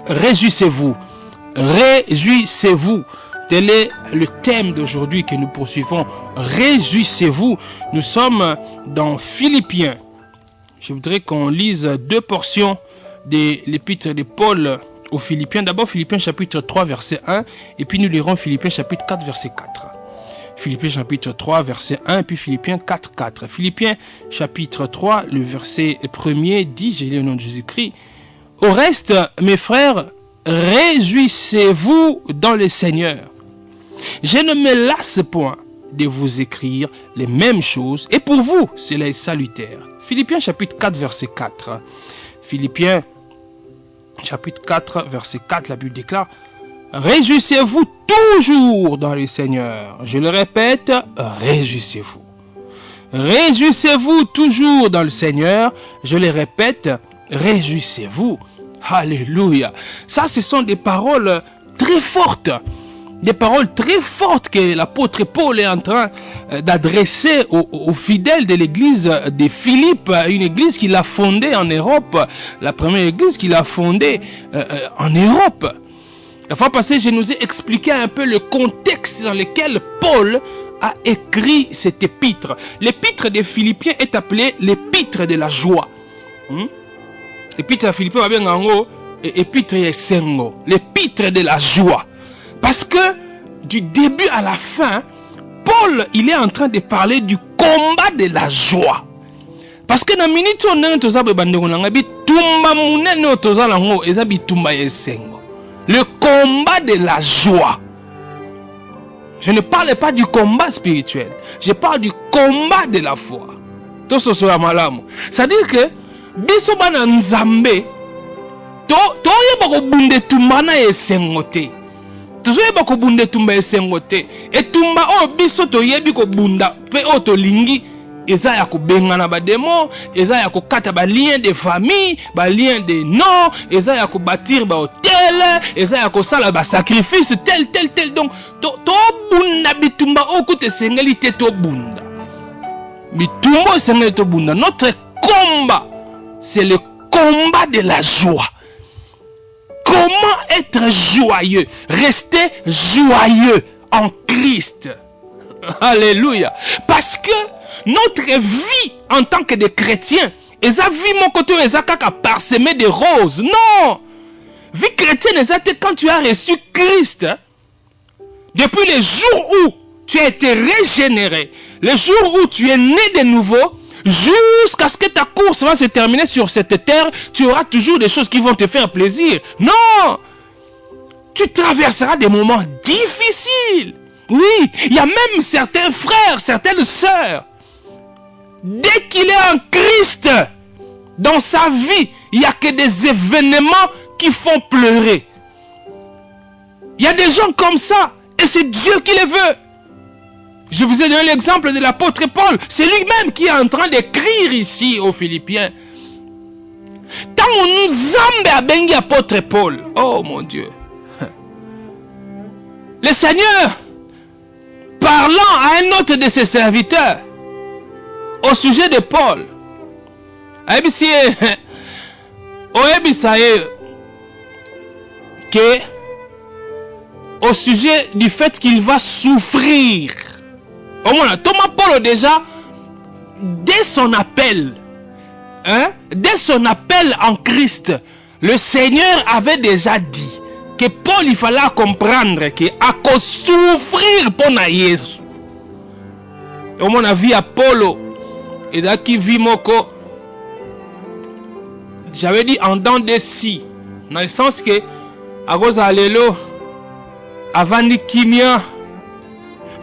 Réjouissez-vous. Réjouissez-vous. Tel est le thème d'aujourd'hui que nous poursuivons. Réjouissez-vous. Nous sommes dans Philippiens. Je voudrais qu'on lise deux portions de l'épître de Paul aux Philippiens. D'abord Philippiens chapitre 3 verset 1 et puis nous lirons Philippiens chapitre 4 verset 4. Philippiens chapitre 3 verset 1 et puis Philippiens 4 4. Philippiens chapitre 3 le verset 1er dit, j'ai lu au nom de Jésus-Christ: au reste mes frères, réjouissez-vous dans le Seigneur. Je ne me lasse point de vous écrire les mêmes choses et pour vous cela est salutaire. Philippiens chapitre 4 verset 4. Philippiens chapitre 4 verset 4, la Bible déclare: réjouissez-vous toujours dans le Seigneur. Je le répète, réjouissez-vous. Réjouissez-vous toujours dans le Seigneur. Je le répète, réjouissez-vous. Alléluia. Ça, ce sont des paroles très fortes. Des paroles très fortes que l'apôtre Paul est en train d'adresser aux fidèles de l'église de Philippe, une église qu'il a fondée en Europe, la première église qu'il a fondée en Europe. La fois passée, je nous ai expliqué un peu le contexte dans lequel Paul a écrit cet épître. L'épître des Philippiens est appelée l'épître de la joie. L'épître des Philippiens va bien en haut, épître Yesengo, l'épître de la joie. Parce que du début à la fin, Paul, il est en train de parler du combat de la joie. Parce que dans la minute où on est le combat de la joie. Je ne parle pas du combat spirituel. Je parle du combat de la foi. C'est-à-dire que biso bana nzambe to yeba ko bunde tumana esengote. Tozoyeba ko bunde tumba esengote. Etumba o biso to yebi ko bunda pe o to lingi eza ya ko bengana ba demo, eza ya ko kata ba lien de famille, ba lien de nom, eza ya ko bâtir ba hôtel, eza ya ko sala ba sacrifice tel. Donc to bunda bitumba o ko te sengeli te to bunda. Bitumba sengeli to bunda. Notre combat, c'est le combat de la joie. Comment être joyeux? Rester joyeux en Christ. Alléluia. Parce que notre vie en tant que des chrétiens, esa vie mon côté esa kaka parsemé de roses. Non. Vie chrétienne esa quand tu as reçu Christ. Depuis le jour où tu as été régénéré, le jour où tu es né de nouveau, jusqu'à ce que ta course va se terminer sur cette terre, tu auras toujours des choses qui vont te faire plaisir. Non. Tu traverseras des moments difficiles. Oui, il y a même certains frères, certaines sœurs. Dès qu'il est en Christ, dans sa vie, il n'y a que des événements qui font pleurer. Il y a des gens comme ça, et c'est Dieu qui les veut. Je vous ai donné l'exemple de l'apôtre Paul. C'est lui-même qui est en train d'écrire ici aux Philippiens. Tant on zambe a bengi apôtre Paul. Oh mon Dieu. Le Seigneur, parlant à un autre de ses serviteurs, au sujet de Paul, au sujet du fait qu'il va souffrir. Au moins, Thomas Paul déjà, dès son appel en Christ, le Seigneur avait déjà dit que Paul, il fallait comprendre que à cause souffrir pour Jésus. Au moins, la vie à Paul, et là qui vit moko, j'avais dit en dents de scie, dans le sens que à cause de l'élo, avant de kimia,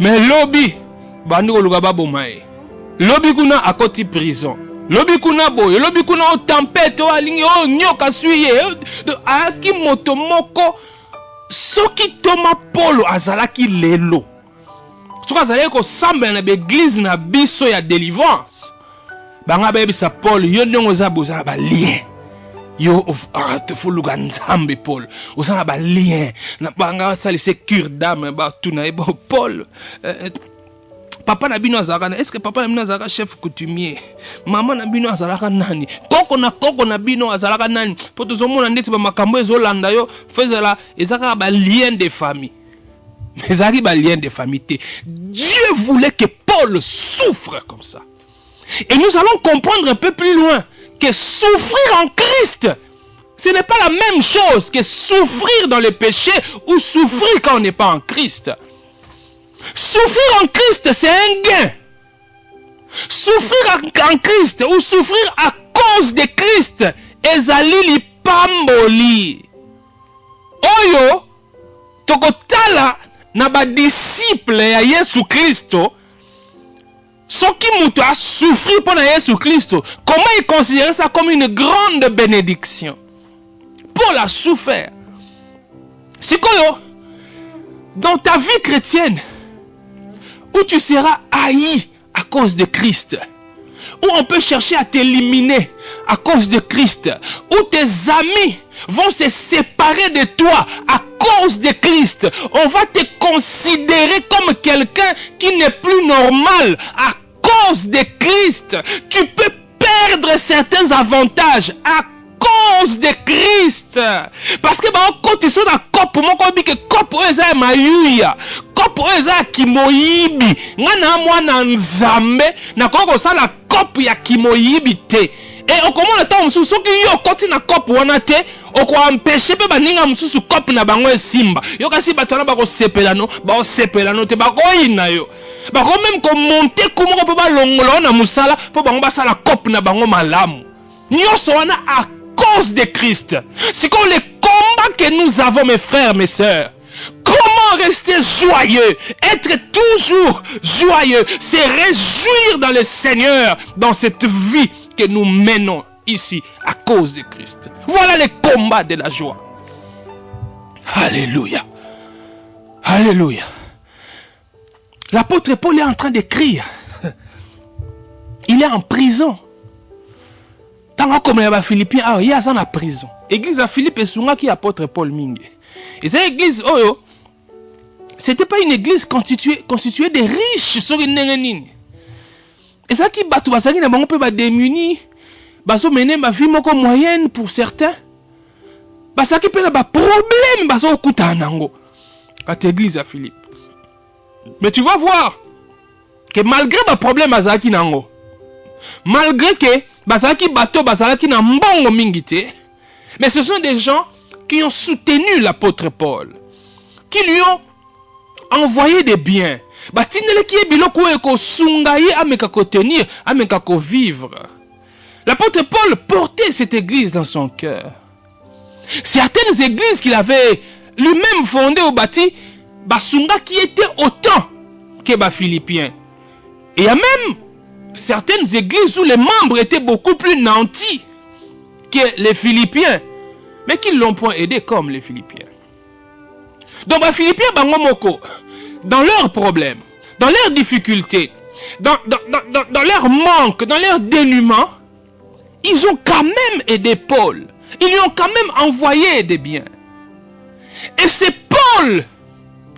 mais lobby, bandi ko lugaba bomae. Lobby kuna à côté prison. Lobby kuna boy, lobby kuna o tempête o alingi o nyoka suye, a ki motomoko, soki Thomas Paul azalaki lelo. Tu vois, azalaki ko samba na l'église na biso ya délivrance. Banga bebi sa Paul yo ndongo za bozala ba lien. Yo te fuluga nzambe Paul. Osana ba lien na banga salise cure d'âme ba tuna e Paul. papa na bino azalaka est-ce que papa na bino azalaka chef coutumier, maman na bino azalaka nani, koko na bino azalaka nani, po tozomona ndeti ba makambo ezolanda yo fezela ezaka ba lien de famille. Mais arrive à lien de famille. Dieu voulait que Paul souffre comme ça. Et nous allons comprendre un peu plus loin que souffrir en Christ, ce n'est pas la même chose que souffrir dans le péché ou souffrir quand on n'est pas en Christ. Souffrir en Christ, c'est un gain. Souffrir en Christ ou souffrir à cause de Christ, ezali li pamboli. Oyo, tokotala na ba disciple ya Yesu Christo, soki mutu a souffrir pour Yesu Christo, comment il considère ça comme une grande bénédiction? Paul a souffert. Sikoyo, dans ta vie chrétienne, où tu seras haï à cause de Christ, où on peut chercher à t'éliminer à cause de Christ, où tes amis vont se séparer de toi à cause de Christ, on va te considérer comme quelqu'un qui n'est plus normal à cause de Christ. Tu peux perdre certains avantages à cause de Christ. Parce que quand tu es dans le corps, moi je dis que le corps est mayuya, corps est kimoyibi. Ngana mwana nzambe na koko sala corps ya kimoyibi te. Et au comment le temps mususu soki yo koti na corps wana te, oko empêcher pe baninga mususu corps na bango simba. Yo kasi batona bako sepelano te bako ina yo. Bako même ko monter comment ko ba longola na musala po bango basala corps na bango malamu. Nyonso wana a cause de Christ. C'est comme les combats que nous avons, mes frères, mes sœurs. Comment rester joyeux, être toujours joyeux, se réjouir dans le Seigneur, dans cette vie que nous menons ici à cause de Christ. Voilà les combats de la joie. Alléluia. Alléluia. L'apôtre Paul est en train d'écrire. Il est en prison. Comme les Philippiens, il y a ça en prison. L'église à Philippe et Sunga qui apôtre Paul Mingue. Et cette église, c'était pas une église constituée de riches sur une nérénine. Et ça qui bat tout ça qui n'a pas peut démuni, baso mener ma vie moko moyenne pour certains. Ça qui peut avoir problème baso okuta nango. À l'église à Philippe. Mais tu vas voir que malgré ma problème à Zaki nango, malgré que Bazaki bateau, bazaki na mbongo mingite, mais ce sont des gens qui ont soutenu l'apôtre Paul, qui lui ont envoyé des biens. Batinele qui est biloko eko sungaye ameka ko tenir, ameka ko vivre. L'apôtre Paul portait cette église dans son cœur. Certaines églises qu'il avait lui-même fondées au bâti, basunga qui étaient autant que les Philippiens. Et il y a même certaines églises où les membres étaient beaucoup plus nantis que les Philippiens, mais qui ne l'ont point aidé comme les Philippiens. Donc les Philippiens, dans leurs problèmes, dans leurs difficultés, dans leur manque, dans leur dénuement, ils ont quand même aidé Paul. Ils lui ont quand même envoyé des biens. Et c'est Paul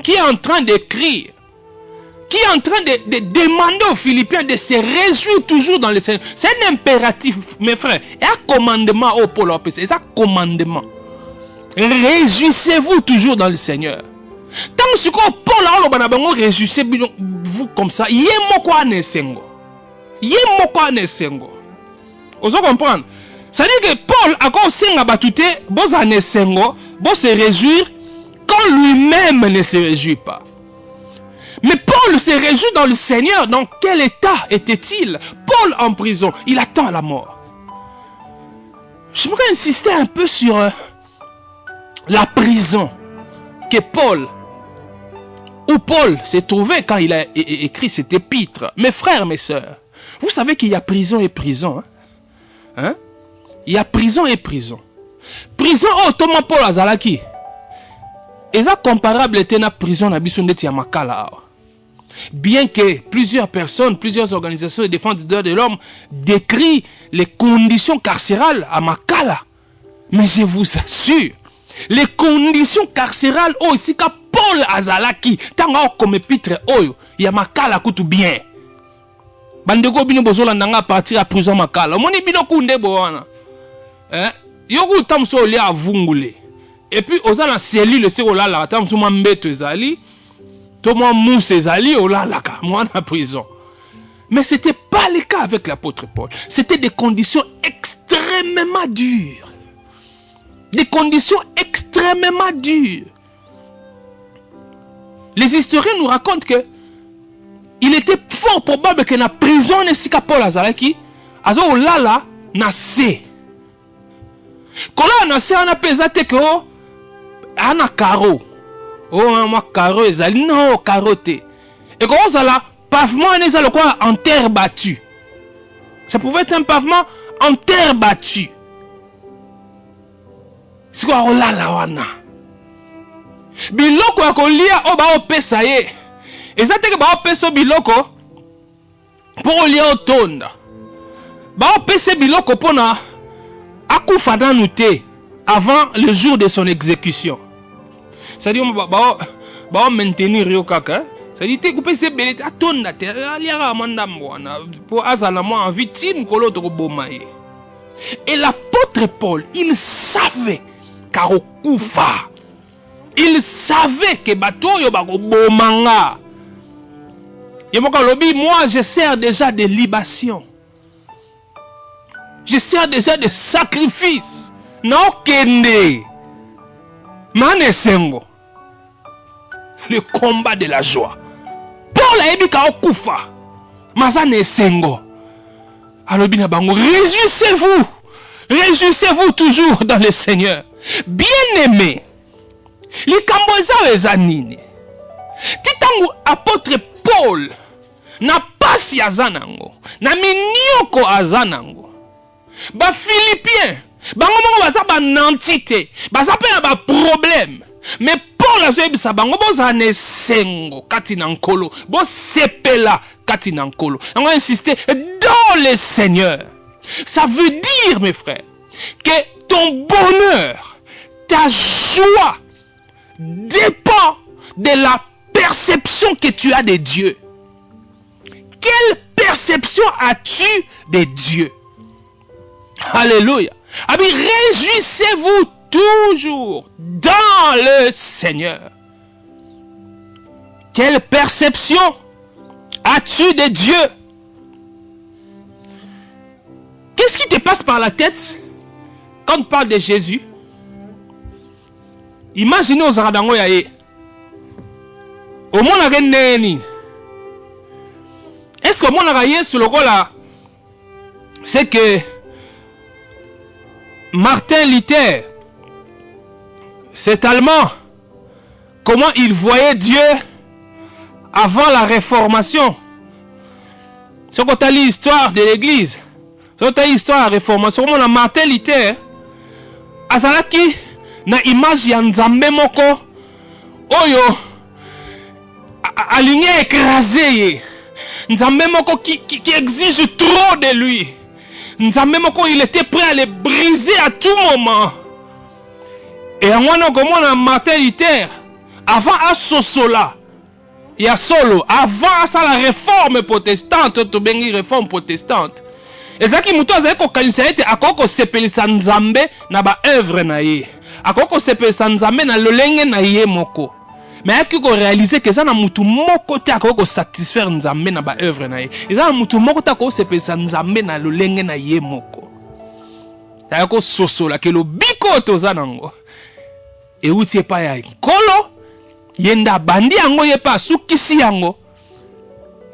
qui est en train d'écrire, qui est en train de demander aux Philippiens de se réjouir toujours dans le Seigneur. C'est un impératif, mes frères. Et un commandement au Paul, c'est un commandement. Réjouissez-vous toujours dans le Seigneur. Tant que Paul, réjouissez-vous comme ça. Vous comprenez? C'est-à-dire que Paul a commencé à battre, se réjouir quand lui-même ne se réjouit pas. Mais Paul se réjouit dans le Seigneur. Dans quel état était-il? Paul en prison, il attend la mort. J'aimerais insister un peu sur la prison que Paul s'est trouvé quand il a écrit cet épître. Mes frères, mes sœurs, vous savez qu'il y a prison et prison. Hein? Il y a prison et prison. Prison, Thomas Paul Azalaki. Et ça comparable était la prison na biso ndeti ya makala. Bien que plusieurs personnes, plusieurs organisations de défense des droits de l'homme décrivent les conditions carcérales à Makala. Mais je vous assure, les conditions carcérales ici ka Paul Azalaki, tant comme épître oyo, ya Makala kutu bien. bandeko bino bozola nanga partir à prison makala moni bino kunde boana yoku tamso li avungule et puis oza na cellule se olala tamso mwa mbeto ezali to mwa mousse ezali olalaka mwa na prison. Mais c'était pas le cas avec l'apôtre Paul. C'était des conditions extrêmement dures. Des conditions extrêmement dures. Les historiens nous racontent que il était fort probable que la prison ne sika Paul azalaki azo lala na se. Kola na se ana pesate que ana caro. Oh ma caro ezali non caroté. Et comment ça là pavement n'est pas quoi en terre battue. Ça pouvait être un pavement en terre battue. C'est quoi on lala wana. Biloko akolia o ba opesa ye. Et ça que ba opesa biloko pour lia otonda. Ba opesa biloko pona akufa nanu te avant le jour de son exécution. C'est-à-dire ba maintenir yo kaka. C'est-à-dire que opesa belete atonda te aliara mandambo wana pour azala moi en victime kolo to boma ye. Et l'apôtre Paul, il savait car okufa. Il savait que bateau yo bako bomanga. Moi je sers déjà de libation. Je sers déjà de sacrifice. Non kende. Mane sengo. Le combat de la joie. Paul a dit ka okufa. Mazane sengo. Alors bien bango, réjouissez-vous. Réjouissez-vous toujours dans le Seigneur. Bien-aimés. Les Camboisa ezanini. Titangu apôtre Paul na pasi azanango, na minioko azanango. Ba Philippiens, bango mongo baza ba nantité, baza pe ba problème. Mais Paul azebisa bango bozane sengo kati na nkolo, bo sepela kati na nkolo. On va insister dans le Seigneur. Ça veut dire mes frères que ton bonheur, ta joie dépend de la perception que tu as de Dieu. Quelle perception as-tu de Dieu? Alléluia. Réjouissez-vous toujours dans le Seigneur. Quelle perception as-tu de Dieu? Qu'est-ce qui te passe par la tête quand on parle de Jésus? Imaginez aux Aradango yaye. Au monde a neni. Est-ce que mon araye sur le rôle là, c'est que Martin Luther, cet Allemand, comment il voyait Dieu avant la Réformation? Si on a l'histoire de l'Église, si on a l'histoire de la Réformation, comment Martin Luther, azalaki na image ya nzambe moko oyo aligné écrasé ye. Nzambe moko qui exige trop de lui. Nzambe moko il était prêt à le briser à tout moment. Et en wana komona Martin Luther avant à sosola ya solo avant à la réforme protestante to bengi réforme protestante. Ezaki muto azali ko kanisa ete akoko sepelisa nzambe na ba œuvre na ye. Akoko sepelisa nzambe na lolenge na ye moko. Mais il faut réaliser que ça na mutu moko te akoko satisfaire nzambe na ba œuvre na ye. Ça na mutu moko te akoko sepelisa nzambe na lolenge na ye moko. Ta ko sosola ke lo biko toza nango. E uti pa ya nkolo yenda bandi yango ye pa sukisi yango.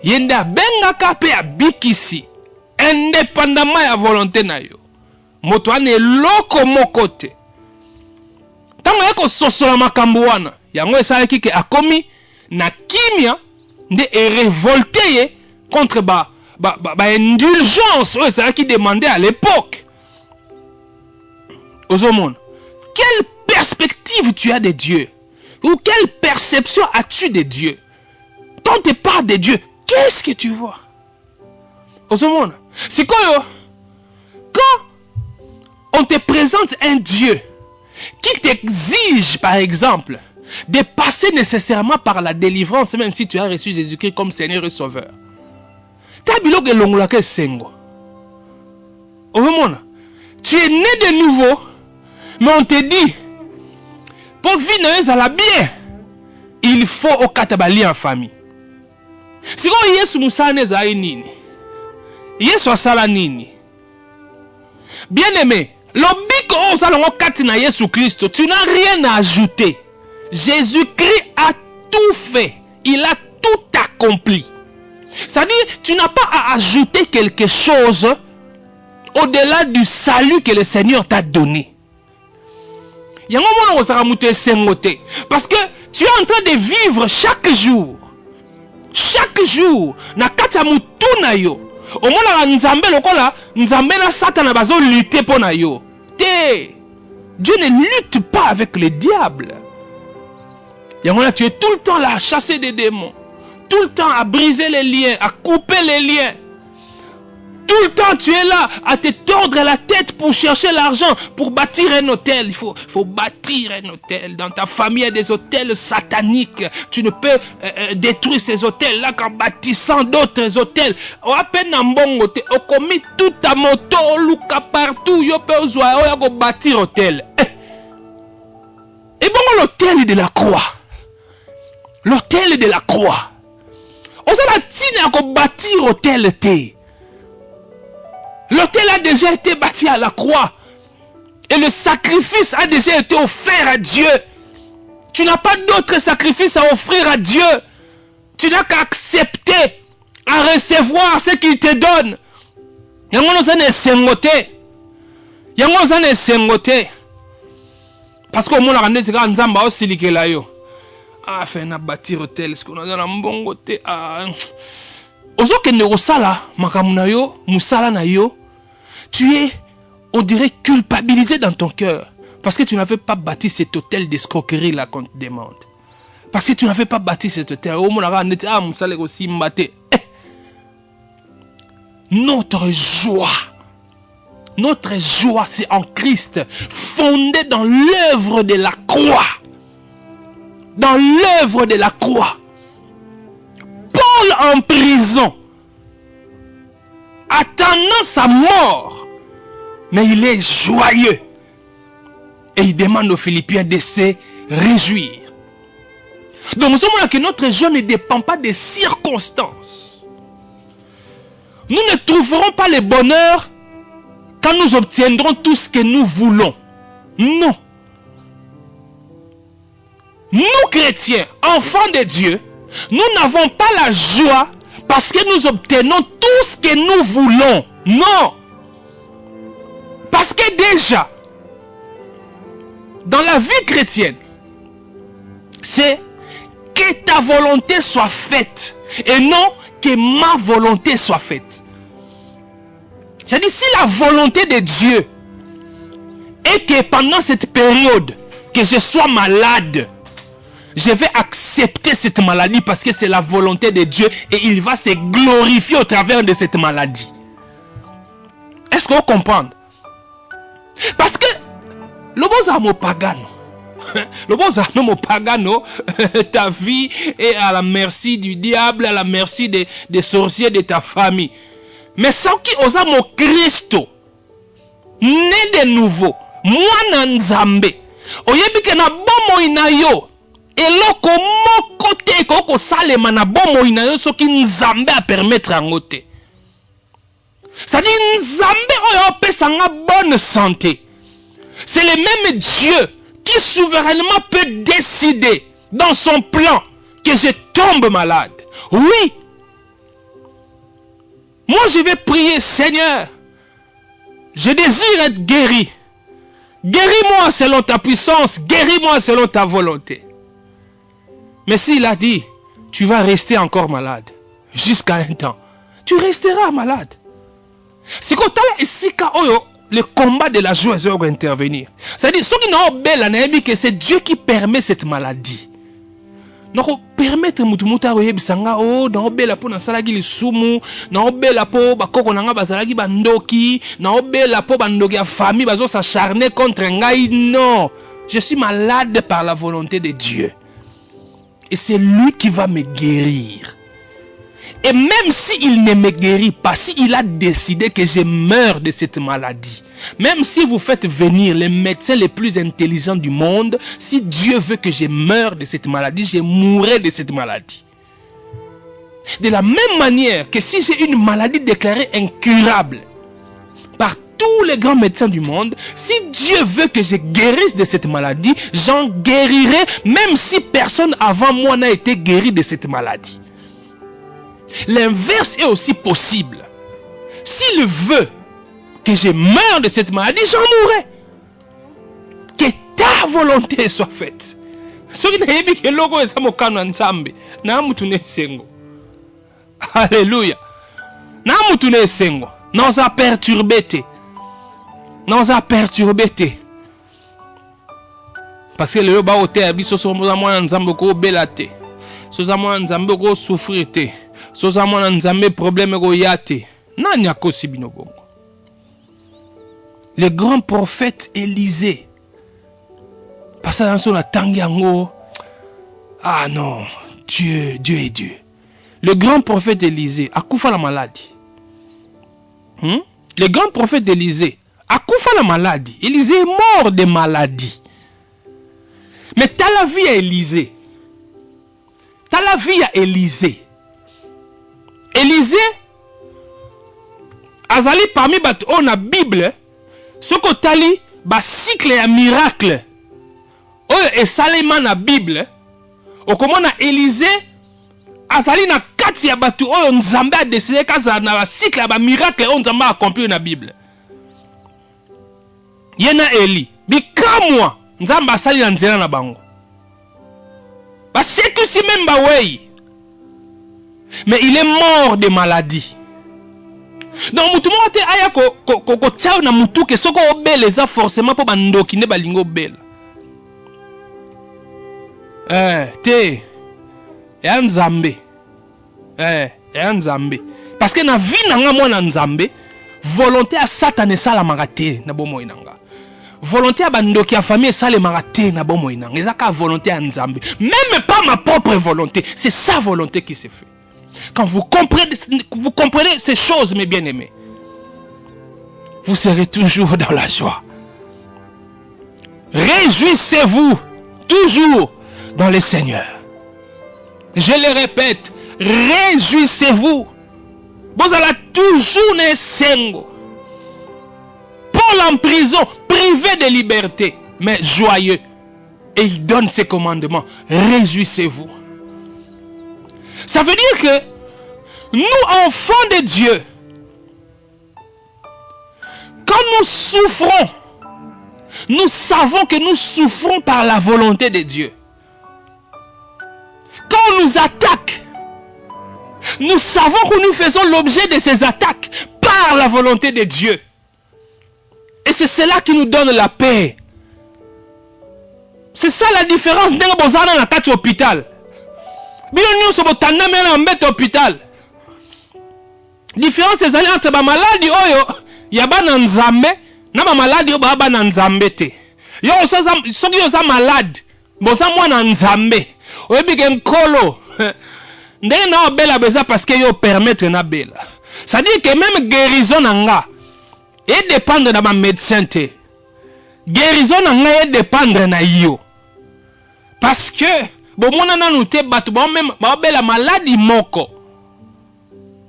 Yenda bengaka pe ya bikisi. Indépendamment ya volonté na yo. Moto ane loko moko te. Tango yako sosola makambo wana. Yango esalaki ke akomi na kimia nde e révolté ye contre ba indulgence oyo esalaki demandé à l'époque. Ozomona. Quelle perspective tu as de Dieu? Ou quelle perception as-tu de Dieu? Quand on te parle de Dieu, qu'est-ce que tu vois? Ozomona. C'est quoi? Quand on te présente un Dieu qui t'exige, par exemple, de passer nécessairement par la délivrance, même si tu as reçu Jésus-Christ comme Seigneur et Sauveur. Ta biloko elongolaka esengo. Omona, tu es né de nouveau, mais on te dit, pour vivre ezala bien, il faut okata ba lien en famille. Si ko Yesu musane za nini? Yesu asala nini? Bien aimé, l'obiko osalongo kati na Yesu Christ, tu n'as rien à ajouter. Jésus-Christ a tout fait. Il a tout accompli. C'est-à-dire, tu n'as pas à ajouter quelque chose au-delà du salut que le Seigneur t'a donné. Parce que tu es en train de vivre chaque jour. Chaque jour. Na kata mutu na yo. Au moins, nzambe lokola, nzambe na satana bazo lutter pour na yo. Dieu ne lutte pas avec le diable. Tu es tout le temps là à chasser des démons. Tout le temps à briser les liens, à couper les liens. Tout le temps tu es là à te tordre la tête pour chercher l'argent, pour bâtir un hôtel. Il faut bâtir un hôtel. Dans ta famille, il y a des hôtels sataniques. Tu ne peux détruire ces hôtels-là qu'en bâtissant d'autres hôtels. On a peine un bon hôtel. On commet tout ta moto, on look partout. On peut bâtir hôtel. Et bon, l'hôtel de la croix. L'hôtel de la croix. On s'en a bâtir hôtel T. L'hôtel a déjà été bâti à la croix. Et le sacrifice a déjà été offert à Dieu. Tu n'as pas d'autre sacrifice à offrir à Dieu. Tu n'as qu'à accepter, à recevoir ce qu'il te donne. Parce qu'au monde, on a aussi ah, fait un bâtir hôtel, ce qu'on a dans un bon côté. Ozo kende osala makamuna yo, musala na yo, tu es, on dirait, culpabilisé dans ton cœur. Parce que tu n'avais pas bâti cet hôtel d'escroquerie là qu'on te demande. Parce que tu n'avais pas bâti cet hôtel. Notre joie, c'est en Christ, fondée dans l'œuvre de la croix. Dans l'œuvre de la croix. Paul en prison, attendant sa mort, mais il est joyeux. Et il demande aux Philippiens de se réjouir. Donc nous sommes là que notre joie ne dépend pas des circonstances. Nous ne trouverons pas le bonheur quand nous obtiendrons tout ce que nous voulons. Non. Nous chrétiens, enfants de Dieu, nous n'avons pas la joie parce que nous obtenons tout ce que nous voulons. Non. Parce que déjà, dans la vie chrétienne, c'est que ta volonté soit faite et non que ma volonté soit faite. C'est-à-dire, si la volonté de Dieu est que pendant cette période, que je sois malade, je vais accepter cette maladie parce que c'est la volonté de Dieu et il va se glorifier au travers de cette maladie. Est-ce qu'on comprend? Parce que le bon amo pagano, le bon amo pagano, ta vie est à la merci du diable, à la merci des sorciers de ta famille. Mais sans qui osa mo Christo, né de nouveau, moi nzambe, oyebike na bomo inayo. Eloko moko te koko salema na bomo inayo soki nzambe a permettre angote. C'est-à-dire nzambe oyo pesa nga bonne santé. C'est le même Dieu qui souverainement peut décider dans son plan que je tombe malade. Oui. Moi je vais prier, Seigneur, je désire être guéri. Guéris-moi selon ta puissance, guéris-moi selon ta volonté. Mais s'il a dit, tu vas rester encore malade, jusqu'à un temps, tu resteras malade. C'est quand le combat de la joie va intervenir. C'est-à-dire, ceux qui n'ont pas belle, que c'est Dieu qui permet cette maladie. Donc, permettre mutumuta bisanga oh na obela po na salagi lisumu na obela po bakoko nanga bazalaki bandoki na obela po bandoki ya famille bazo s'acharner contre ngai. Non, je suis malade par la volonté de Dieu. Et c'est lui qui va me guérir. Et même s'il ne me guérit pas, s'il a décidé que je meurs de cette maladie, même si vous faites venir les médecins les plus intelligents du monde, si Dieu veut que je meure de cette maladie, je mourrai de cette maladie. De la même manière que si j'ai une maladie déclarée incurable par tous les grands médecins du monde, si Dieu veut que je guérisse de cette maladie, j'en guérirai même si personne avant moi n'a été guéri de cette maladie. L'inverse est aussi possible. S'il veut que je meure de cette maladie, j'en mourrai. Que ta volonté soit faite. Alléluia. Nous a perturbé. Nous a perturbé. Parce que le bas au terre, biso so mwa nzambe ko belate. So za mwa nzambe ko souffrir te. So za mwa nzambe problème ko yate. Nani akosi bino bongo. Le grand prophète Élisée. Parce que dans son tangiango. Ah non, Dieu est Dieu. Le grand prophète Élisée a koufa la maladie. Le grand prophète Élisée a koufa la maladie. Élisée est mort de maladie. Mais t'as la vie à Élisée. T'as la vie à Élisée. Élisée, azali parmi bat on a Bible, ce que tali ba cycle à miracle. Oh et Salema na Bible. O comment na Élisée azali na kati ya batu oyo nzambe a décidé kaza na cycle ba miracle on nzambe accompli na Bible. Yena Eli bikamwa nzambe asali na nzela na bango. Ba seku si même ba wei. Mais il est mort de maladie. Donc mutu mo te aya ko tsao na mutu ke soko obele za forcément po bandoki ne balingo bela. Te ya nzambe. Ya nzambe. Parce que na vie na nga mwana nzambe, volonté à Satan esala magate na bomo inanga. Volonté à bandoki à famille esala magate na bomo inanga. Ezaka volonté à nzambe. Même pas ma propre volonté, c'est sa volonté qui se fait. Quand vous comprenez ces choses, mes bien-aimés, vous serez toujours dans la joie. Réjouissez-vous toujours dans le Seigneur. Je le répète, réjouissez-vous. Vous allez toujours ne sengo. Paul en prison, privé de liberté, mais joyeux. Et il donne ses commandements. Réjouissez-vous. Ça veut dire que nous, enfants de Dieu, quand nous souffrons, nous savons que nous souffrons par la volonté de Dieu. Quand on nous attaque, nous savons que nous faisons l'objet de ces attaques par la volonté de Dieu. Et c'est cela qui nous donne la paix. C'est ça la différence dans le hôpital. Bien so botanda mena mbete hôpital. Différence ezali entre ba maladie oyo ya bana nzambe na ba maladie oyo ba bana nzambe te. Yo soki yo za malade, boza mwana nzambe. Oyebi ke nkolo. Ndenge na obela beza parce que yo permettre na bela. Ça dit que même guérison nanga et dépendre de ma médecin te. Guérison nanga et dépendre na yo. Parce que bon mona nanu te batu ba même ba bela maladie moko.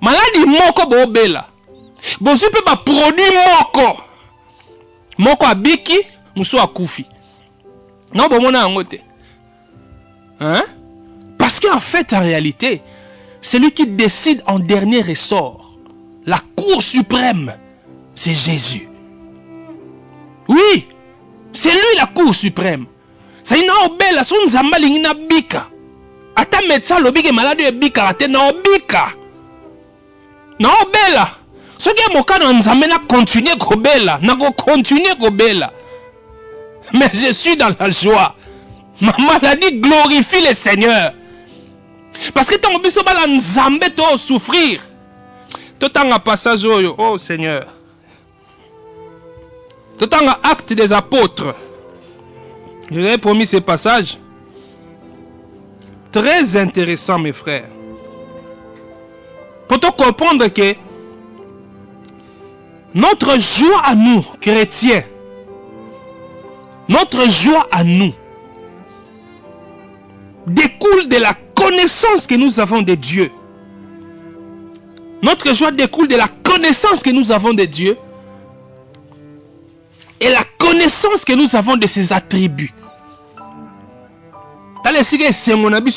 Maladie moko bo bela. Bo super ba produit moko. Moko abiki, muso akufi. Non bon mona ngote. Hein? Parce qu'en fait en réalité, celui qui décide en dernier ressort, la cour suprême, c'est Jésus. Oui, c'est lui la cour suprême. Ça y na obela son nzambali ngina bika. Ata médecin lobike malade e bika ate na obika. Na obela. Soki moka na nzambe na continuer kobela, na ko continuer kobela. Mais je suis dans la joie. Ma maladie glorifie le Seigneur. Parce que tant biso bala nzambe to souffrir. To tanga passage oyo, oh Seigneur. To tanga acte des apôtres. Je vous avais promis ces passages. Très intéressant, mes frères. Pour te comprendre que notre joie à nous, chrétiens, notre joie à nous découle de la connaissance que nous avons de Dieu. Notre joie découle de la connaissance que nous avons de Dieu et la connaissance que nous avons de ses attributs. C'est mon habit,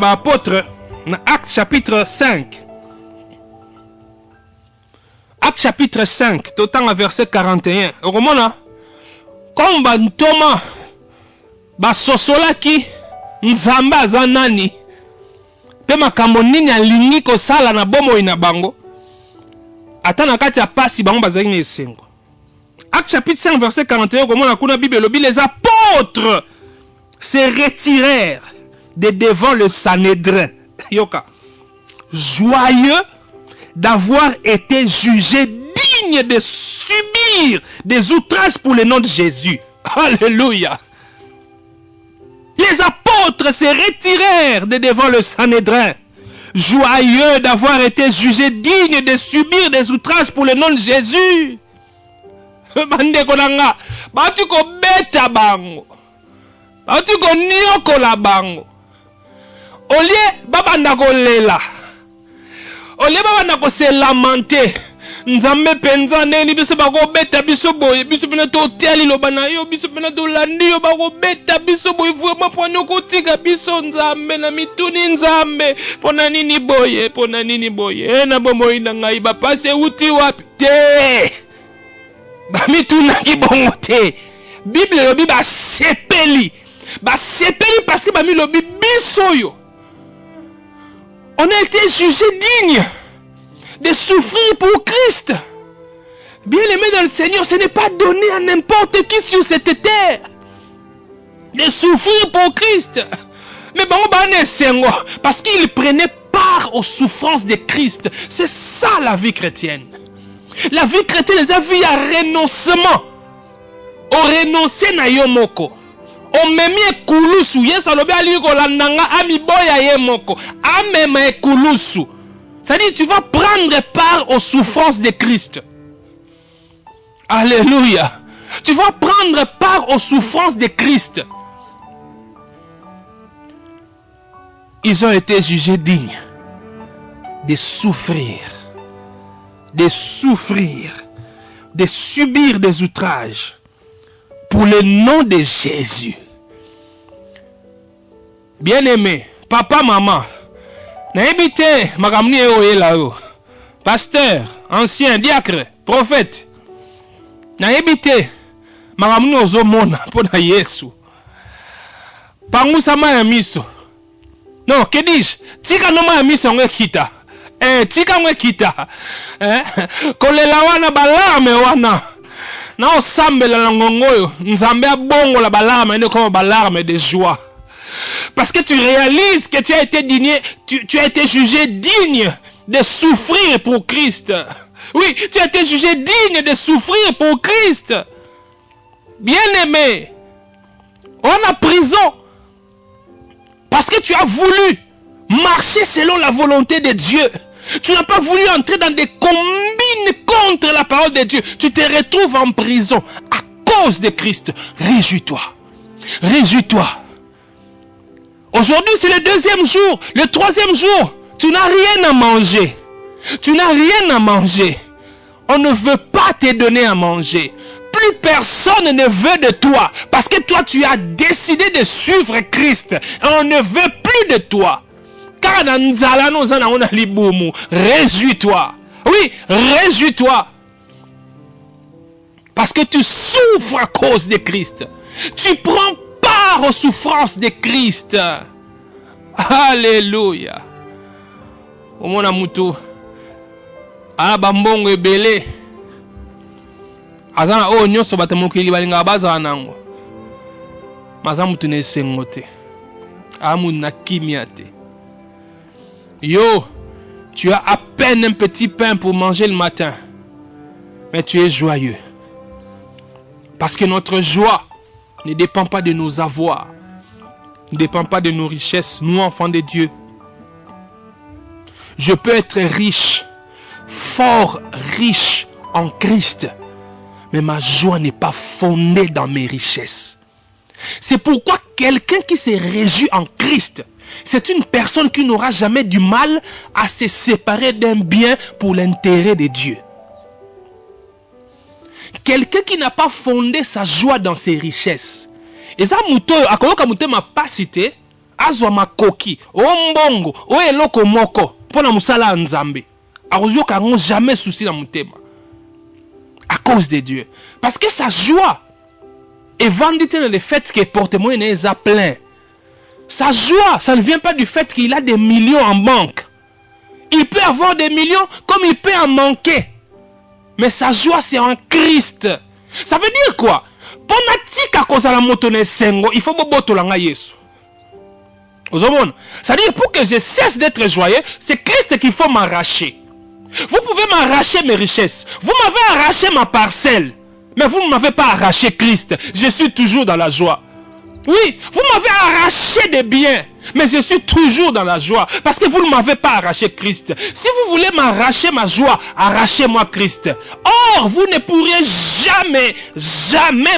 apôtre dans Acte chapitre 5. Acte chapitre 5, tout le temps verset 41. Comme Thomas, basosolaki nzambe aza nani pe makambo nini alingi kosala na bomoi na bango ata na kati ya pasi bango bazali na esengo. Acte chapitre 5 verset 41 komona kuna Bible lobi les apôtres se retirèrent de devant le Sanhédrin. Yoka. Joyeux d'avoir été jugés dignes de subir des outrages pour le nom de Jésus. Alléluia. Les apôtres se retirèrent de devant le Sanhédrin, joyeux d'avoir été jugés dignes de subir des outrages pour le nom de Jésus. Bandeko nanga, batu ko beta bango, batu ko nioko la bango. Olie babanda ko lela, olie babanda ko se lamenter. Nzambe penza neni biso bako beta biso boye biso pena to tiali lo bana yo biso pena to landi yo bako beta biso boye vraiment pona kotika biso nzambe na mituni nzambe pona nini boye na bomo ina ngai ba passe uti wapi te ba mituna ki bongo te. Bible lobi ba sepeli parce que ba mi lobi biso yo on a été jugé digne de souffrir pour Christ. Bien aimé dans le Seigneur, ce n'est pas donné à n'importe qui sur cette terre de souffrir pour Christ. Mais bon, parce qu'il prenait part aux souffrances de Christ. C'est ça la vie chrétienne. La vie chrétienne, c'est la vie à renoncement. Au renoncer na yomoko. On me met kulusu. Yes, on a dit que l'andanga ami boya yemoko. Ameme kulusu. C'est-à-dire, tu vas prendre part aux souffrances de Christ. Alléluia. Tu vas prendre part aux souffrances de Christ. Ils ont été jugés dignes de souffrir, de subir des outrages pour le nom de Jésus. Bien-aimé, papa, maman, n'habitez makamni là-haut. Pasteur, ancien, diacre, prophète. N'habitez makamni ozomona pour na Yesu. Pangu sama ya miso. Non, que dis-je? Tika no ma miso ngwe kita. Tika ngwe kita. Kolela wana balarme wana. Na osambela la ngongoyo. Nzambe abongo la balarme ene comme balarme de joie. Parce que tu réalises que tu as été digne, tu as été jugé digne de souffrir pour Christ. Oui, tu as été jugé digne de souffrir pour Christ. Bien-aimé, on a prison parce que tu as voulu marcher selon la volonté de Dieu. Tu n'as pas voulu entrer dans des combines contre la parole de Dieu. Tu te retrouves en prison à cause de Christ. Réjouis-toi. Réjouis-toi. Aujourd'hui, c'est le deuxième jour. Le troisième jour, tu n'as rien à manger. Tu n'as rien à manger. On ne veut pas te donner à manger. Plus personne ne veut de toi. Parce que toi, tu as décidé de suivre Christ. Et on ne veut plus de toi. Car réjouis-toi. Oui, réjouis-toi. Parce que tu souffres à cause de Christ. Tu prends part aux souffrances de Christ. Alléluia. Omona mutu abambongo ebele azana o nyonso batemokili balinga baza nango maza mutu ne sengote amu na kimiate. Yo, tu as à peine un petit pain pour manger le matin, mais tu es joyeux parce que notre joie ne dépend pas de nos avoirs. ne dépend pas de nos richesses, nous enfants de Dieu. Je peux être riche, fort riche en Christ, mais ma joie n'est pas fondée dans mes richesses. C'est pourquoi quelqu'un qui se réjouit en Christ, c'est une personne qui n'aura jamais du mal à se séparer d'un bien pour l'intérêt de Dieu. Quelqu'un qui n'a pas fondé sa joie dans ses richesses. Et ça, ma pasité, azwa makoki, o mbongo, o eloko moko, pona musala nzambe. Arozio kango jamais souci dans mutema. À cause de Dieu. Parce que sa joie est vendue dans le fait que porte-monnaie est plein. Sa joie, ça ne vient pas du fait qu'il a des millions en banque. Il peut avoir des millions comme il peut en manquer. Mais sa joie, c'est en Christ. Ça veut dire quoi? Il faut que Yesu. C'est-à-dire, pour que je cesse d'être joyeux, c'est Christ qu'il faut m'arracher. Vous pouvez m'arracher mes richesses. Vous m'avez arraché ma parcelle. Mais vous ne m'avez pas arraché Christ. Je suis toujours dans la joie. Oui, vous m'avez arraché des biens. Mais je suis toujours dans la joie. Parce que vous ne m'avez pas arraché Christ. Si vous voulez m'arracher ma joie, arrachez-moi Christ. Or, vous ne pourrez jamais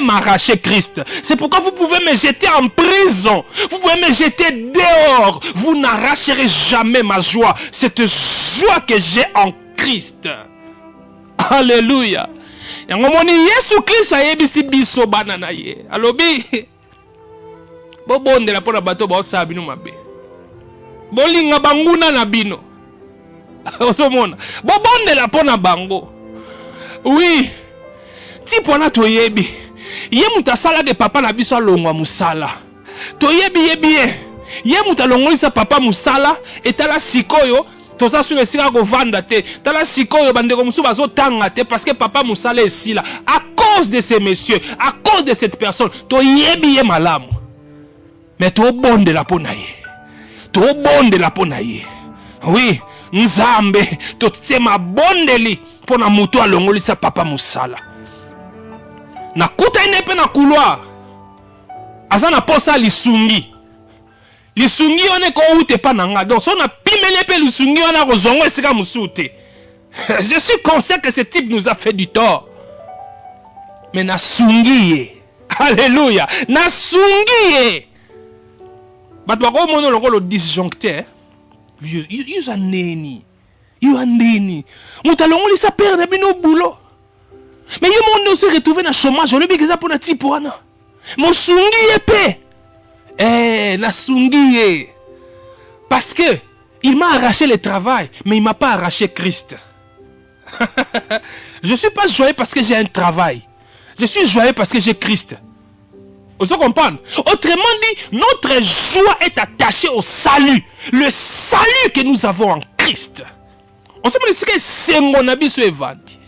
m'arracher Christ. C'est pourquoi vous pouvez me jeter en prison. Vous pouvez me jeter dehors. Vous n'arracherez jamais ma joie. Cette joie que j'ai en Christ. Alléluia. Yangomoni Yesu Christ ayebisi biso bana na ye. Alobi. Bobonde la pona bato ba osabino mabe. Bolinga banguna na bino. Osomona. Bobonde la pona bango. Oui. Ti pona toyebi. Ye muta sala de papa na biso alongwa musala. Toyebi yebi ye. Ye muta longolisa papa musala etala sikoyo. Toza sune sika ko vanda te. Tala sikoyo bandeko musu bazo tanga te parce que papa musala esila. À cause de ces messieurs, à cause de cette personne, toyebi ye malamu. Mais to bonde la ponaye. To bonde la ponaye. Oui, nzambe to tsema bondeli pona mutu alongolisa papa musala. Na kuta inepe na couloir. Azana posa lisungi. Lisungi one ko ute pa nanga. Donc on a pimele pe lisungi on a rozongo esika musute. Je suis conscient que ce type nous a fait du tort. Mais na sungi. Alléluia. Na sungi. But wako mono le disjoncteur. You are neni. You are neni. Moutalongo sa père de bino boulot. Mais il monde se retrouver dans chômage. On lui dit que ça pour na tipoana. Mon sungi épée. La sungi. Parce que il m'a arraché le travail, mais il m'a pas arraché Christ. Je suis pas joyeux parce que j'ai un travail. Je suis joyeux parce que j'ai Christ. Vous comprenez? Autrement dit, notre joie est attachée au salut. Le salut que nous avons en Christ. On se dit que c'est mon habit sur éventi.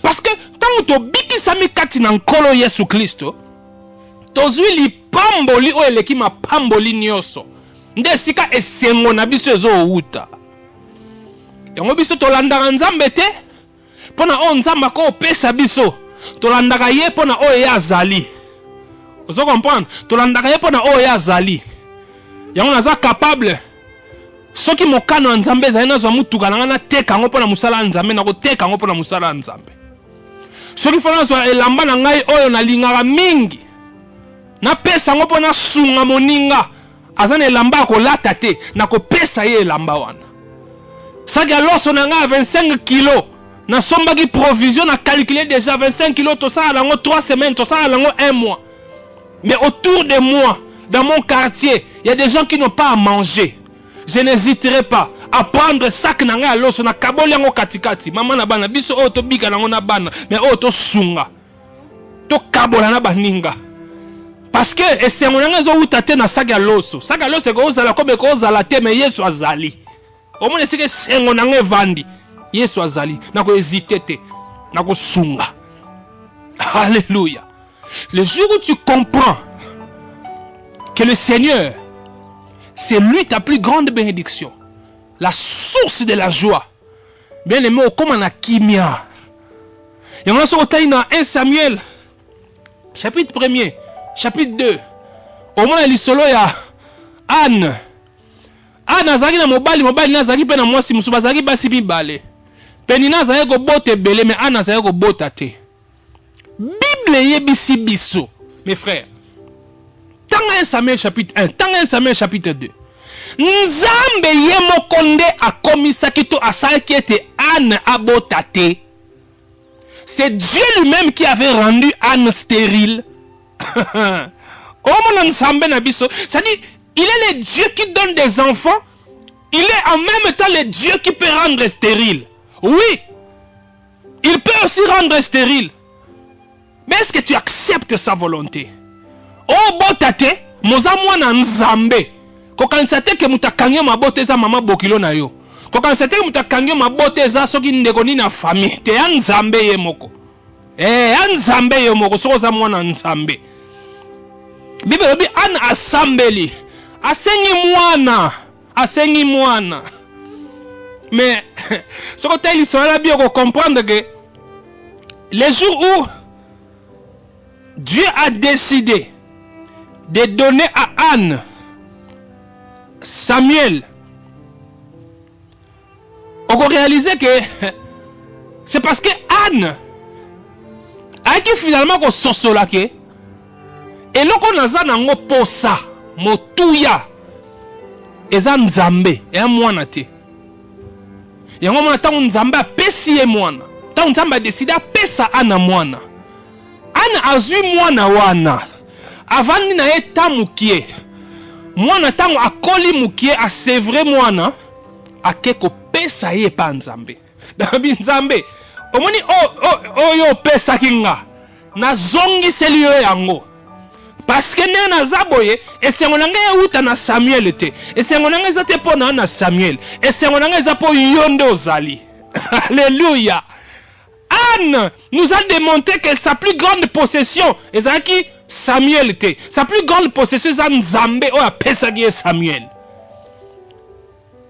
Parce que tant que tu sami kati na nkolo Yesu Kristo, tozwi li pamboli o eleki ma pamboli nyoso. Nde sika esengo na biso ezo outa. Yango biso tolandaka nzambe te, pona o nzamba ko pesa biso. Tolandaka ye pona o ye azali. Vous comprenez? Tolandaka ye pona o ye azali. Yango naza capable. Soki mokano nzambe za ina zo mutuka na na teka ngo pona musala nzambe na ko teka ngo pona musala nzambe. Soki fona zo elamba na ngai oyo na lingaka mingi. Na pesa ngo pona sunga moninga. Azana elamba ko lata te na ko pesa ye elamba wana. Saki aloso na nga 25 kilos. Na sombaki provision na calculer déjà 25 kilos to ça lango 3 semaines to ça lango 1 mois. Mais autour de moi, dans mon quartier, il y a des gens qui n'ont pas à manger. Je n'hésiterai pas à prendre sac nanga aloso na kaboli yango katikati. Maman na bana biso o to bika nango na bana, mais o to sunga. To kabola na baninga. Parce que esengo nanga zo utate na sac aloso. Sac aloso ko ozala comme ko ozala te mais Yesu azali. Au moins c'est que sengo nanga vandi. Yesu azali na ko hésiter te, na ko sunga. Alléluia. Le jour où tu comprends que le Seigneur, c'est lui ta plus grande bénédiction, la source de la joie, bien aimé, comme on a kimia. Et on a sorti dans 1 Samuel, chapitre 1er, chapitre 2. Au moins, il y a Anne azaki na mobali na azaki pe na mwasi musu bazaki basi mibale. Penina azaki ko bota belé mais Anne azaki ko bota te. Bible yebisi biso, mes frères. Tanga 1 Samuel chapitre 1, tanga 1 Samuel chapitre 2. Nzambe ye mokonde akomisaki to asalaki ete Anne abota te. C'est Dieu lui-même qui avait rendu Anne stérile. C'est-à-dire, il est le Dieu qui donne des enfants. Il est en même temps le Dieu qui peut rendre stérile. Oui, il peut aussi rendre stérile. Mais est-ce que tu acceptes sa volonté? Oh, botate, moza mwana nzambe. Kokanisate ke mutakange mabote za mama bokilo na yo. Kokanisate ke mutakange mabote za soki ndeko ni na famille. Te ya nzambe ye moko. Ya nzambe ye moko. Soko za mwana nzambe. Bible bi an asambeli. Asengi mwana. Mais, ce que tu as bien comprendre que les jours où Dieu a décidé de donner à Anne Samuel, on a réalisé que c'est parce que Anne a qui finalement qu'on sorsolake et là qu'on a ça dans posa motuya eza nzambe et un mwana te. Et on a tant nzambe pesi e mwana. Tant nzambe a décidé à pesa Anna mwana. Anna azu mwana wana. Avant na eta mukie. Mwana tango akoli mukie a sevre mwana akeko pesa ye pa nzambe. Dabi nzambe. Omoni yo pesa kinga. Na zongi selio yango. Parce que ne na zaboye et c'est on nga uta na Samuel te. Et c'est on nga zate po na Samuel. Et c'est on nga zapo yonde ozali. Alléluia. Anne nous a démontré que sa plus grande possession ezaki Samuel te. Sa plus grande possession c'est Nzambe o apesa ki Samuel.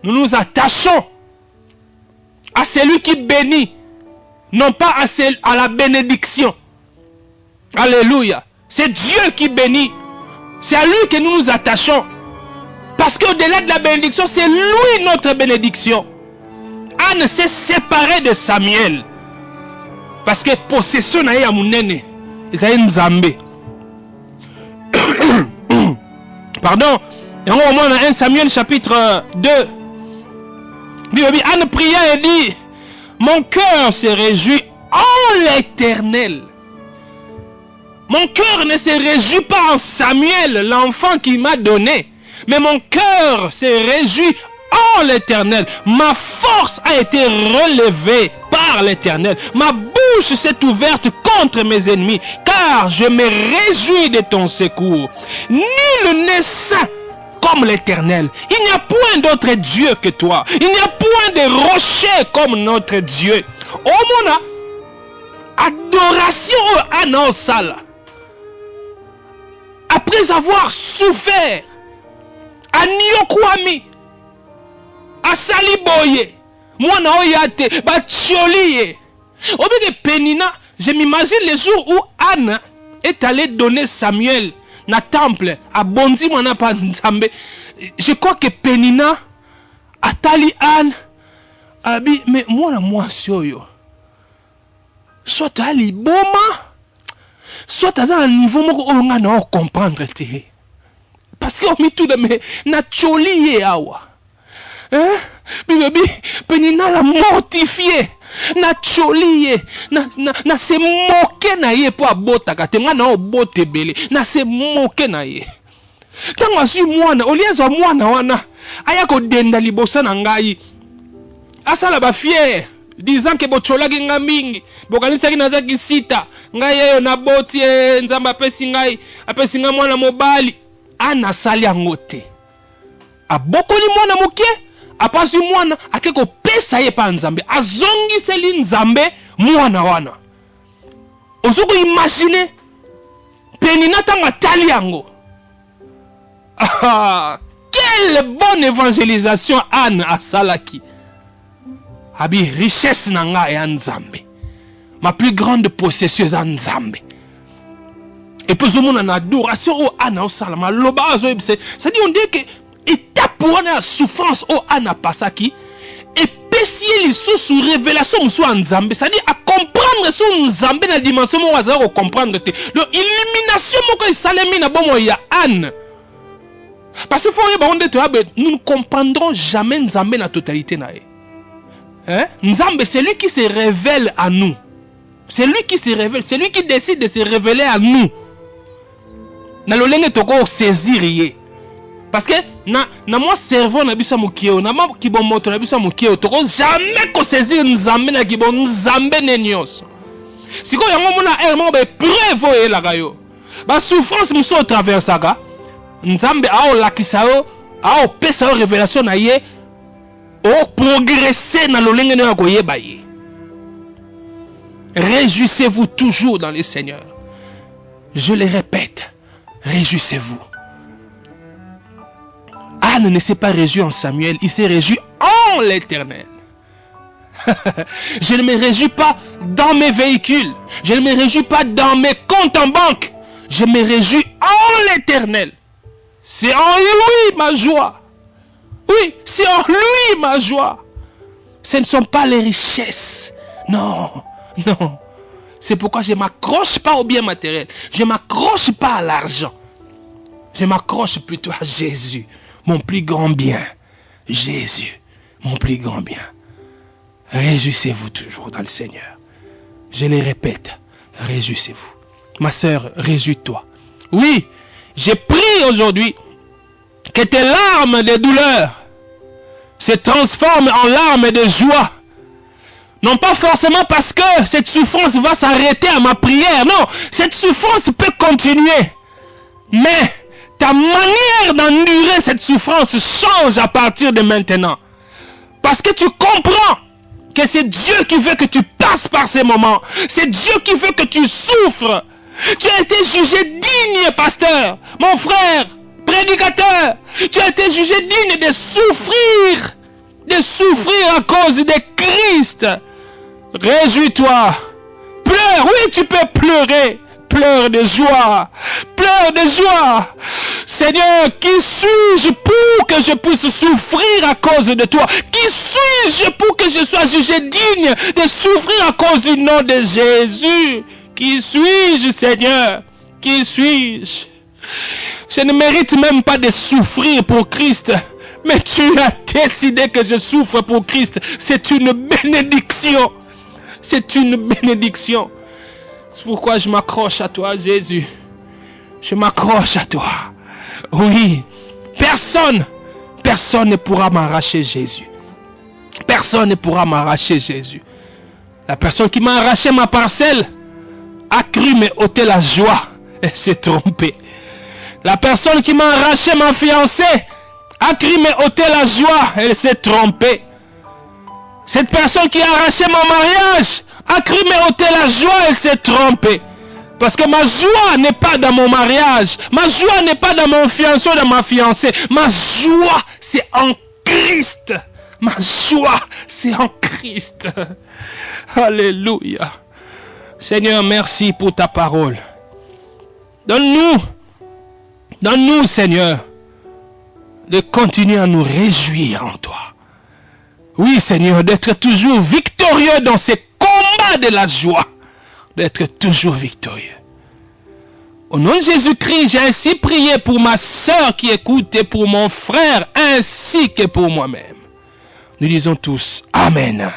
Nous nous attachons à celui qui bénit, non pas à la bénédiction. Alléluia. C'est Dieu qui bénit. C'est à lui que nous nous attachons. Parce qu'au-delà de la bénédiction, c'est lui notre bénédiction. Anne s'est séparée de Samuel. Parce que possession na ya munene. Isaïe Nzambe. Pardon. Et on remonte à 1 Samuel chapitre 2. Anne pria et dit: mon cœur se réjouit en l'Éternel. Mon cœur ne se réjouit pas en Samuel, l'enfant qu'il m'a donné. Mais mon cœur se réjouit en l'Éternel. Ma force a été relevée par l'Éternel. Ma bouche s'est ouverte contre mes ennemis. Car je me réjouis de ton secours. Nul n'est saint comme l'Éternel. Il n'y a point d'autre Dieu que toi. Il n'y a point de rocher comme notre Dieu. Oh mon adoration à nos salles. Après avoir souffert, à Nyokwami, à Saliboye, moi na oyate, ba Tcholiye. Obéde Penina, je m'imagine les jours où Anne est allée donner Samuel na temple à Bondi Mwana Panzambe. Je crois que Penina a tali Anne, abi, mais moi na moi soyo. Soit ali boma. Soit à un niveau où on a comprendre. Parce qu'on met tout de même, na choli awa. Hein? Bibi, penina la mortifié. Na choli na se moquer na ye pour abota katenga na obote belé. Na se moquer na ye. Tango asu mwana, oliazo mwana wana. Aya ko denda libosa na ngai. Asala ba fier. Disant que bochola genga mingi bokanisa ki nazaki sita ngai yeyo na boti nzamba apesi ngai mwana mobali ana sali yango te abokoli mwana mokie apasi mwana akeko pesa ye pa nzambe azongiseli nzambe mwana wana ozoko imaginer Penina tanga tali yango. Quelle bonne évangélisation Anne a salaki. Abi richesse nanga et Nzambe. Ma plus grande possession est Nzambe. Et puis on a une adoration au Anna au Salama. Ça dit on dit que étape pour la souffrance au anapasaki et pesier les sous révélation soit nzambe, c'est-à-dire à comprendre sous nzambe na dimension mo waza ko comprendre te. Donc illumination mo ko salemi na bomo ya Anne. Parce que nous ne comprendrons jamais nzambe na totalité na. Hein? Nzambe c'est lui qui se révèle à nous. C'est lui qui se révèle, c'est lui qui décide de se révéler à nous. Na lolenge toko saisir yé. Parce que na moi cerveau na bisa mukio, na ma kibomoto na bisa mukio, toko jamais ko saisir nzambe na kibon nzambe nenyos. Siko yango mona elmo be preuve e la gayo. Ba souffrance muso traversaka. Nzambe ao lakisao, ao pesa révélation na yé, o progresser na lolenge na ko yeba yé. Réjouissez-vous toujours dans le Seigneur. Je le répète, réjouissez-vous. Anne ne s'est pas réjoui en Samuel, il s'est réjoui en l'Éternel. Je ne me réjouis pas dans mes véhicules, je ne me réjouis pas dans mes comptes en banque, je me réjouis en l'Éternel. C'est en lui ma joie. Oui, c'est en lui ma joie. Ce ne sont pas les richesses. Non. Non, c'est pourquoi je ne m'accroche pas au bien matériel. Je ne m'accroche pas à l'argent. Je m'accroche plutôt à Jésus, mon plus grand bien. Jésus, mon plus grand bien. Réjouissez-vous toujours dans le Seigneur. Je le répète, réjouissez-vous. Ma sœur, réjouis-toi. Oui, j'ai prié aujourd'hui que tes larmes de douleur se transforment en larmes de joie. Non pas forcément parce que cette souffrance va s'arrêter à ma prière. Non, cette souffrance peut continuer. Mais ta manière d'endurer cette souffrance change à partir de maintenant. Parce que tu comprends que c'est Dieu qui veut que tu passes par ces moments. C'est Dieu qui veut que tu souffres. Tu as été jugé digne, pasteur, mon frère, prédicateur. Tu as été jugé digne de souffrir. De souffrir à cause de Christ. Réjouis-toi. Pleure, oui, tu peux pleurer. Pleure de joie. Pleure de joie. Seigneur, qui suis-je pour que je puisse souffrir à cause de toi? Qui suis-je pour que je sois jugé digne de souffrir à cause du nom de Jésus? Qui suis-je, Seigneur? Qui suis-je? Je ne mérite même pas de souffrir pour Christ. Mais tu as décidé que je souffre pour Christ. C'est une bénédiction. C'est une bénédiction. C'est pourquoi je m'accroche à toi, Jésus. Je m'accroche à toi. Oui. Personne ne pourra m'arracher Jésus. Personne ne pourra m'arracher Jésus. La personne qui m'a arraché ma parcelle a cru me ôter la joie. Elle s'est trompée. La personne qui m'a arraché ma fiancée a cru me ôter la joie. Elle s'est trompée. Cette personne qui a arraché mon mariage a cru me ôter la joie. Elle s'est trompée. Parce que ma joie n'est pas dans mon mariage. Ma joie n'est pas dans mon fiancé ou dans ma fiancée. Ma joie, c'est en Christ. Ma joie, c'est en Christ. Alléluia. Seigneur, merci pour ta parole. Donne-nous, Seigneur, de continuer à nous réjouir en toi. Oui, Seigneur, d'être toujours victorieux dans ces combats de la joie. D'être toujours victorieux. Au nom de Jésus-Christ, j'ai ainsi prié pour ma soeur qui écoute et pour mon frère ainsi que pour moi-même. Nous disons tous Amen.